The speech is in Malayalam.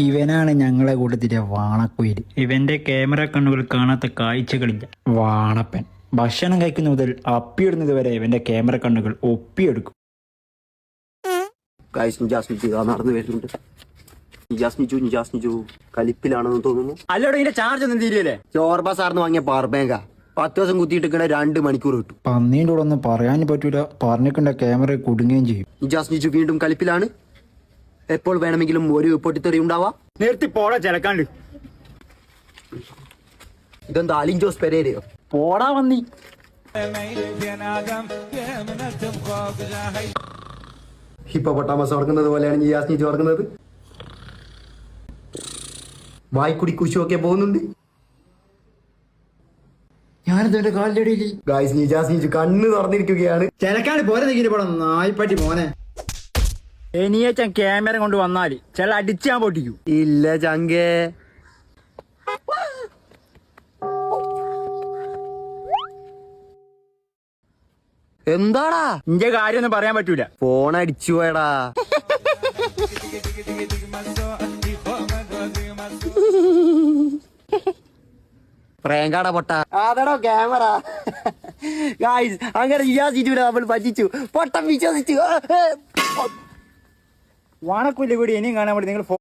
ഇവനാണ് ഞങ്ങളെ കൂട്ടത്തിലെ വാണക്കുയിൽ. ഇവന്റെ ക്യാമറ കണ്ണുകൾ കാണാത്ത കാഴ്ചകളില്ല. വാണപ്പൻ ഭക്ഷണം കഴിക്കുന്ന മുതൽ അപ്പിയിടുന്നത് വരെ ഇവന്റെ ക്യാമറ കണ്ണുകൾ ഒപ്പിയെടുക്കും. നടന്നു വരുന്നുണ്ട്. കലിപ്പിലാണെന്ന് തോന്നുന്നു. അല്ലോടെ ഇതിന്റെ ചാർജ് ഒന്നും തീരുവല്ലേ? ചോർബ സാറിന് വാങ്ങിയ പവർ ബാങ്കാ. 10 ദിവസം കുത്തിയിട്ടിക്കണ 2 മണിക്കൂർ കിട്ടും. പന്നീൻ്റെ കൂടെ ഒന്നും പറയാനും പറ്റൂല. പറഞ്ഞിക്കണ്ട ക്യാമറ കുടുങ്ങുകയും ചെയ്യും. നിജു വീണ്ടും കലിപ്പിലാണ്. എപ്പോൾ വേണമെങ്കിലും ഒരു പൊട്ടിത്തെറി ഉണ്ടാവാം. നിർത്തി പോടാ ചിലക്കാണ്ട്. ഇതെന്താ അലിൻ ജോസ് പെരേരയോ? പോടാ വന്നി. ഹിപ്പോപ്പൊട്ടാമസ് ഓർക്കുന്നത് പോലെയാണ് നിജു ഓർക്കുന്നത്. വായിക്കുടി കുശുവൊക്കെ പോകുന്നുണ്ട്. ഞാനിതെന്റെ കാലിലടിയിൽ നിജു കണ്ണ് തുറന്നിരിക്കുകയാണ്. ചിലക്കാണ്ട് പോരെ നിൽക്കില്ല പോടാ നായ്പറ്റി മോനെ. എനിയച്ചൻ ക്യാമറ കൊണ്ട് വന്നാല് ചില അടിച്ചാൻ പൊട്ടിക്കൂ. ഇല്ല ചങ്കേ. എന്താടാ? ഇന്റെ കാര്യമൊന്നും പറയാൻ പറ്റൂല. ഫോൺ അടിച്ചു പോയടാ. പ്രേങ്കാടാ പൊട്ട. അതെടോ ക്യാമറ. ഗായ്സ് അങ്ങനെ വിശ്വസിച്ചു നമ്മൾ പറ്റിച്ചു. പൊട്ടം വിശ്വസിച്ചു. വാണക്കുല്ല വീട് ഇനിയും കാണാൻ വേണ്ടി നിങ്ങൾ